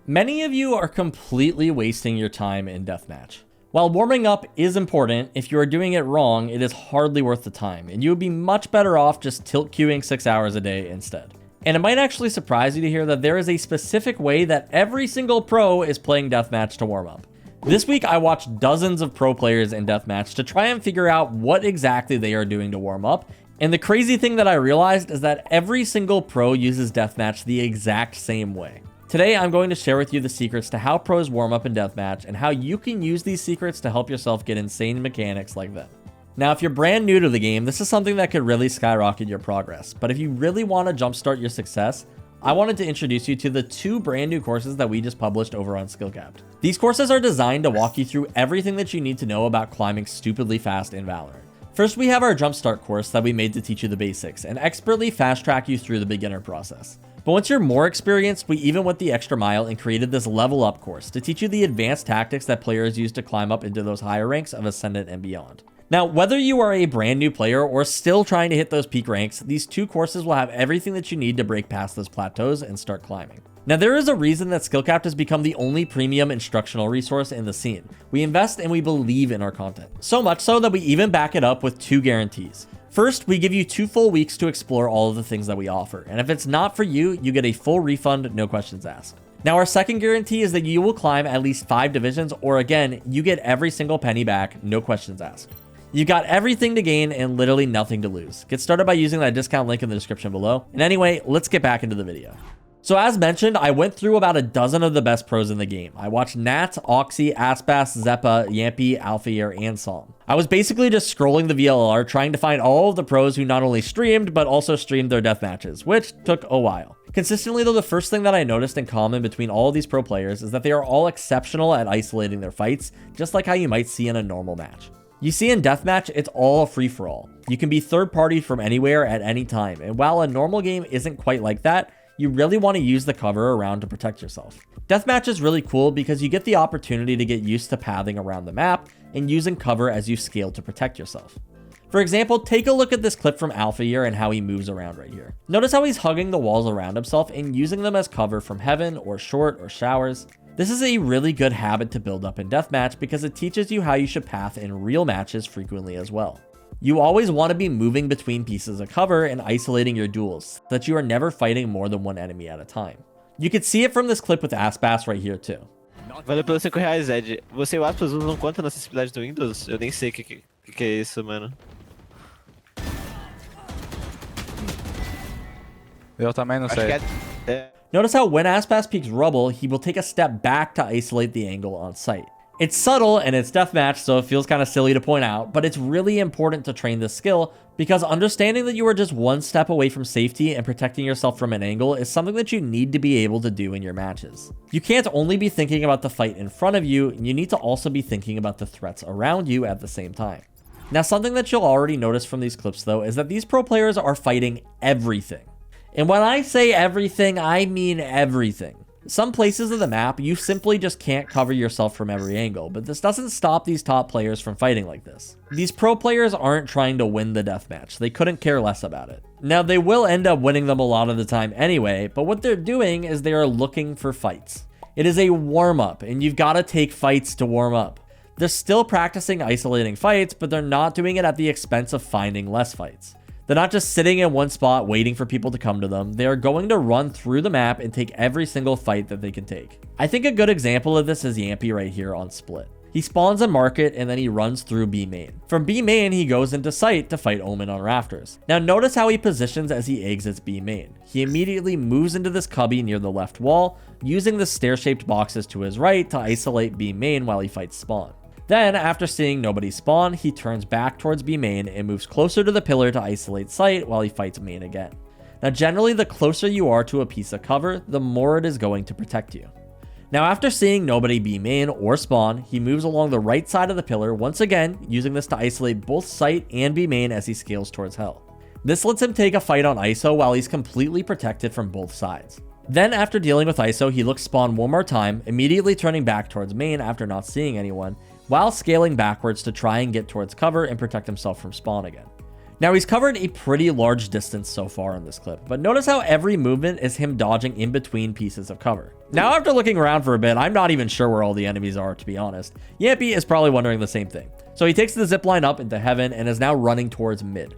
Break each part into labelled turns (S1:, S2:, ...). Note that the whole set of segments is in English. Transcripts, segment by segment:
S1: Many of you are completely wasting your time in Deathmatch. While warming up is important, if you are doing it wrong, it is hardly worth the time, and you would be much better off just tilt queuing 6 hours a day instead. And it might actually surprise you to hear that there is a specific way that every single pro is playing Deathmatch to warm up. This week, I watched dozens of pro players in Deathmatch to try and figure out what exactly they are doing to warm up. And the crazy thing that I realized is that every single pro uses Deathmatch the exact same way. Today, I'm going to share with you the secrets to how pros warm up in Deathmatch and how you can use these secrets to help yourself get insane mechanics like them. Now, if you're brand new to the game, this is something that could really skyrocket your progress. But if you really want to jumpstart your success, I wanted to introduce you to the 2 brand new courses that we just published over on SkillCapped. These courses are designed to walk you through everything that you need to know about climbing stupidly fast in Valorant. First, we have our Jumpstart course that we made to teach you the basics and expertly fast track you through the beginner process. But once you're more experienced, we even went the extra mile and created this level up course to teach you the advanced tactics that players use to climb up into those higher ranks of Ascendant and beyond. Now, whether you are a brand new player or still trying to hit those peak ranks, these 2 courses will have everything that you need to break past those plateaus and start climbing. Now, there is a reason that SkillCapped has become the only premium instructional resource in the scene. We invest and we believe in our content. So much so that we even back it up with 2 guarantees. First, we give you 2 full weeks to explore all of the things that we offer. And if it's not for you, you get a full refund, no questions asked. Now, our second guarantee is that you will climb at least 5 divisions, or again, you get every single penny back, no questions asked. You've got everything to gain and literally nothing to lose. Get started by using that discount link in the description below. And anyway, let's get back into the video. So as mentioned, I went through about a dozen of the best pros in the game. I watched Nat, Oxy, Aspas, Zeppa, Yampy, Alphair, and Psalm. I was basically just scrolling the VLR trying to find all of the pros who not only streamed, but also streamed their death matches, which took a while. Consistently though, the first thing that I noticed in common between all of these pro players is that they are all exceptional at isolating their fights, just like how you might see in a normal match. You see in Deathmatch, it's all a free-for-all. You can be third-partied from anywhere at any time, and while a normal game isn't quite like that, you really want to use the cover around to protect yourself. Deathmatch is really cool because you get the opportunity to get used to pathing around the map and using cover as you scale to protect yourself. For example, take a look at this clip from Alphair and how he moves around right here. Notice how he's hugging the walls around himself and using them as cover from heaven or short or showers. This is a really good habit to build up in Deathmatch because it teaches you how you should path in real matches frequently as well. You always want to be moving between pieces of cover and isolating your duels, so that you are never fighting more than one enemy at a time. You can see it from this clip with Aspas right here too.
S2: Valeu pelos R$5, Zed. Você e o Aspas usam quanto na acessibilidade do Windows? Eu nem sei o que é isso, mano.
S3: Eu também não sei.
S1: Notice how when Aspas peeks rubble, he will take a step back to isolate the angle on sight. It's subtle and it's Deathmatch, so it feels kind of silly to point out, but it's really important to train this skill because understanding that you are just one step away from safety and protecting yourself from an angle is something that you need to be able to do in your matches. You can't only be thinking about the fight in front of you, you need to also be thinking about the threats around you at the same time. Now, something that you'll already notice from these clips though is that these pro players are fighting everything. And when I say everything, I mean everything. Some places of the map, you simply just can't cover yourself from every angle, but this doesn't stop these top players from fighting like this. These pro players aren't trying to win the deathmatch. They couldn't care less about it. Now, they will end up winning them a lot of the time anyway, but what they're doing is they are looking for fights. It is a warm-up, and you've got to take fights to warm up. They're still practicing isolating fights, but they're not doing it at the expense of finding less fights. They're not just sitting in one spot waiting for people to come to them. They are going to run through the map and take every single fight that they can take. I think a good example of this is Yampy right here on Split. He spawns in market and then he runs through B main. From B main, he goes into site to fight Omen on rafters. Now notice how he positions as he exits B main. He immediately moves into this cubby near the left wall, using the stair-shaped boxes to his right to isolate B main while he fights spawn. Then, after seeing nobody spawn, he turns back towards B main and moves closer to the pillar to isolate site while he fights main again. Now, generally, the closer you are to a piece of cover, the more it is going to protect you. Now, after seeing nobody B main or spawn, he moves along the right side of the pillar, once again, using this to isolate both site and B main as he scales towards hell. This lets him take a fight on ISO while he's completely protected from both sides. Then, after dealing with ISO, he looks spawn one more time, immediately turning back towards main after not seeing anyone, while scaling backwards to try and get towards cover and protect himself from spawn again. Now, he's covered a pretty large distance so far in this clip, but notice how every movement is him dodging in between pieces of cover. Now, after looking around for a bit, I'm not even sure where all the enemies are, to be honest. Yampy is probably wondering the same thing. So he takes the zipline up into heaven and is now running towards mid.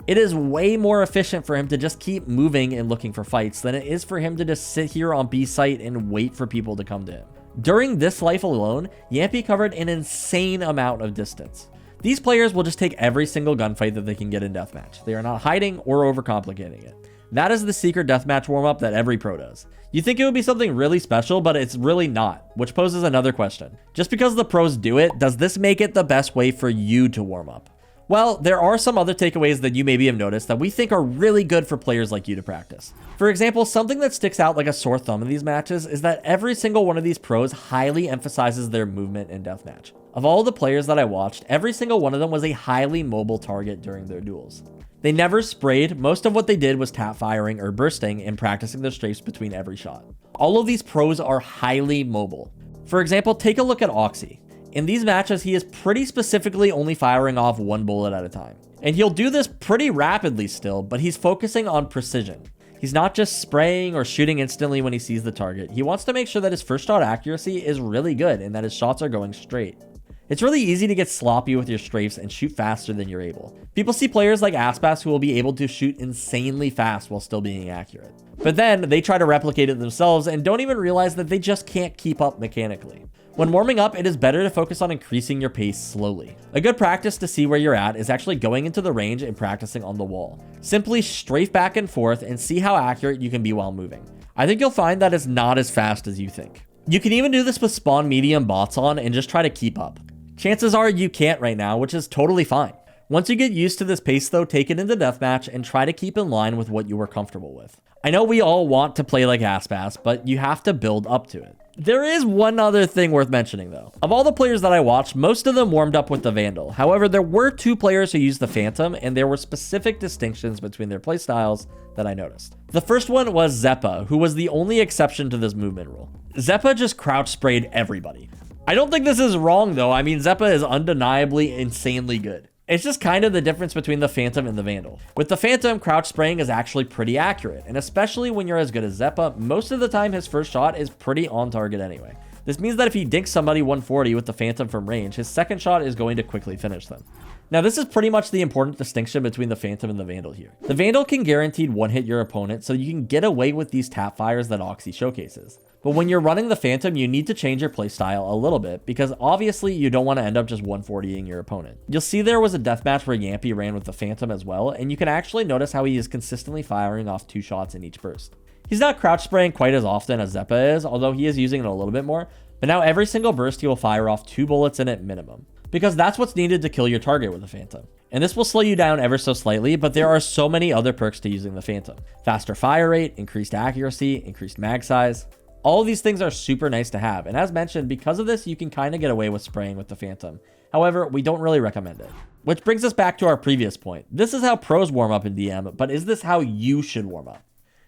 S1: It is way more efficient for him to just keep moving and looking for fights than it is for him to just sit here on B site and wait for people to come to him. During this life alone, Yampy covered an insane amount of distance. These players will just take every single gunfight that they can get in Deathmatch. They are not hiding or overcomplicating it. That is the secret Deathmatch warm-up that every pro does. You think it would be something really special, but it's really not, which poses another question. Just because the pros do it, does this make it the best way for you to warm up? Well, there are some other takeaways that you maybe have noticed that we think are really good for players like you to practice. For example, something that sticks out like a sore thumb in these matches is that every single one of these pros highly emphasizes their movement in Deathmatch. Of all the players that I watched, every single one of them was a highly mobile target during their duels. They never sprayed. Most of what they did was tap firing or bursting and practicing their strafes between every shot. All of these pros are highly mobile. For example, take a look at Oxy. In these matches, he is pretty specifically only firing off one bullet at a time. And he'll do this pretty rapidly still, but he's focusing on precision. He's not just spraying or shooting instantly when he sees the target. He wants to make sure that his first shot accuracy is really good and that his shots are going straight. It's really easy to get sloppy with your strafes and shoot faster than you're able. People see players like Aspas who will be able to shoot insanely fast while still being accurate. But then they try to replicate it themselves and don't even realize that they just can't keep up mechanically. When warming up, it is better to focus on increasing your pace slowly. A good practice to see where you're at is actually going into the range and practicing on the wall. Simply strafe back and forth and see how accurate you can be while moving. I think you'll find that it's not as fast as you think. You can even do this with spawn medium bots on and just try to keep up. Chances are you can't right now, which is totally fine. Once you get used to this pace though, take it into Deathmatch and try to keep in line with what you were comfortable with. I know we all want to play like Aspas, but you have to build up to it. There is one other thing worth mentioning though. Of all the players that I watched, most of them warmed up with the Vandal. However, there were two players who used the Phantom, and there were specific distinctions between their playstyles that I noticed. The first one was Zeppa, who was the only exception to this movement rule. Zeppa just crouch sprayed everybody. I don't think this is wrong though. I mean, Zeppa is undeniably insanely good. It's just kind of the difference between the Phantom and the Vandal. With the Phantom, crouch spraying is actually pretty accurate, and especially when you're as good as Zeppa, most of the time his first shot is pretty on target anyway. This means that if he dinks somebody 140 with the Phantom from range, his second shot is going to quickly finish them. Now, this is pretty much the important distinction between the Phantom and the Vandal here. The Vandal can guaranteed one-hit your opponent, so you can get away with these tap fires that Oxy showcases. But when you're running the Phantom, you need to change your playstyle a little bit, because obviously you don't want to end up just 140ing your opponent. You'll see there was a deathmatch where Yampy ran with the Phantom as well, and you can actually notice how he is consistently firing off 2 shots in each burst. He's not crouch spraying quite as often as Zeppa is, although he is using it a little bit more, but now every single burst he will fire off 2 bullets in it minimum, because that's what's needed to kill your target with the Phantom. And this will slow you down ever so slightly, but there are so many other perks to using the Phantom. Faster fire rate, increased accuracy, increased mag size. All of these things are super nice to have, and as mentioned, because of this, you can kind of get away with spraying with the Phantom. However, we don't really recommend it. Which brings us back to our previous point. This is how pros warm up in DM, but is this how you should warm up?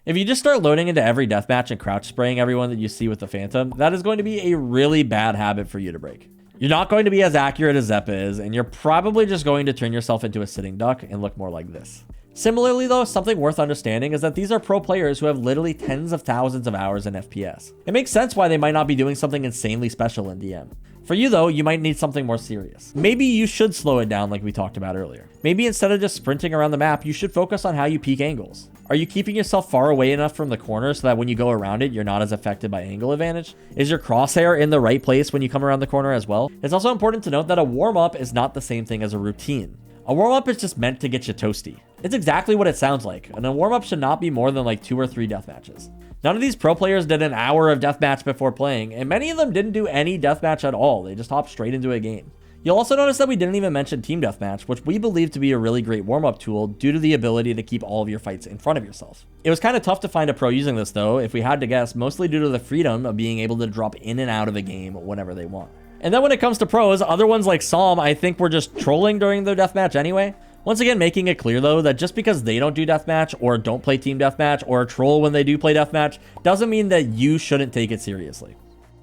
S1: If you just start loading into every deathmatch and crouch spraying everyone that you see with the Phantom, that is going to be a really bad habit for you to break. You're not going to be as accurate as Zeppa is, and you're probably just going to turn yourself into a sitting duck and look more like this. Similarly though, something worth understanding is that these are pro players who have literally tens of thousands of hours in FPS. It makes sense why they might not be doing something insanely special in DM. For you though, you might need something more serious. Maybe you should slow it down like we talked about earlier. Maybe instead of just sprinting around the map, you should focus on how you peek angles. Are you keeping yourself far away enough from the corner so that when you go around it, you're not as affected by angle advantage? Is your crosshair in the right place when you come around the corner as well? It's also important to note that a warm-up is not the same thing as a routine. A warm-up is just meant to get you toasty. It's exactly what it sounds like, and a warm-up should not be more than like 2 or 3 deathmatches. None of these pro players did an hour of deathmatch before playing, and many of them didn't do any deathmatch at all. They just hopped straight into a game. You'll also notice that we didn't even mention team deathmatch, which we believe to be a really great warm-up tool due to the ability to keep all of your fights in front of yourself. It was kind of tough to find a pro using this though, if we had to guess, mostly due to the freedom of being able to drop in and out of a game whenever they want. And then when it comes to pros, other ones like Psalm, I think were just trolling during their deathmatch anyway. Once again, making it clear though, that just because they don't do deathmatch or don't play team deathmatch or troll when they do play deathmatch, doesn't mean that you shouldn't take it seriously.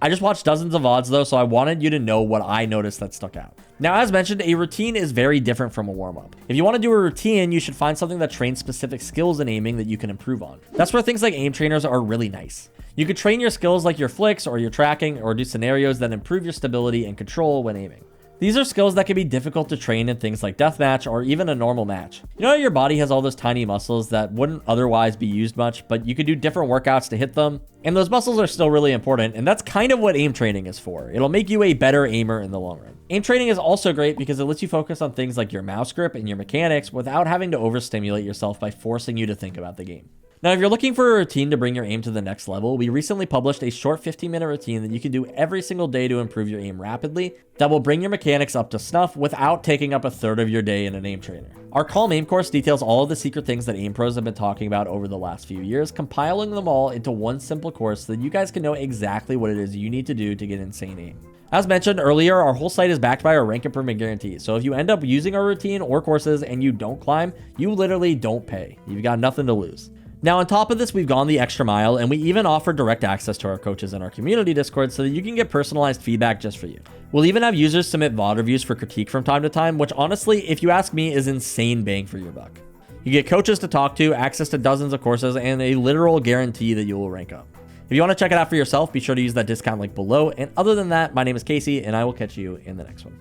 S1: I just watched dozens of VODs though, so I wanted you to know what I noticed that stuck out. Now, as mentioned, a routine is very different from a warm-up. If you want to do a routine, you should find something that trains specific skills in aiming that you can improve on. That's where things like aim trainers are really nice. You could train your skills like your flicks or your tracking, or do scenarios that improve your stability and control when aiming. These are skills that can be difficult to train in things like Deathmatch or even a normal match. You know, your body has all those tiny muscles that wouldn't otherwise be used much, but you could do different workouts to hit them. And those muscles are still really important, and that's kind of what aim training is for. It'll make you a better aimer in the long run. Aim training is also great because it lets you focus on things like your mouse grip and your mechanics without having to overstimulate yourself by forcing you to think about the game. Now, if you're looking for a routine to bring your aim to the next level, we recently published a short 15-minute routine that you can do every single day to improve your aim rapidly that will bring your mechanics up to snuff without taking up a third of your day in an aim trainer. Our Calm Aim course details all of the secret things that aim pros have been talking about over the last few years, compiling them all into one simple course so that you guys can know exactly what it is you need to do to get insane aim. As mentioned earlier, our whole site is backed by our rank improvement guarantee. So if you end up using our routine or courses and you don't climb, you literally don't pay. You've got nothing to lose. Now, on top of this, we've gone the extra mile, and we even offer direct access to our coaches in our community Discord so that you can get personalized feedback just for you. We'll even have users submit VOD reviews for critique from time to time, which honestly, if you ask me, is insane bang for your buck. You get coaches to talk to, access to dozens of courses, and a literal guarantee that you will rank up. If you want to check it out for yourself, be sure to use that discount link below. And other than that, my name is Casey, and I will catch you in the next one.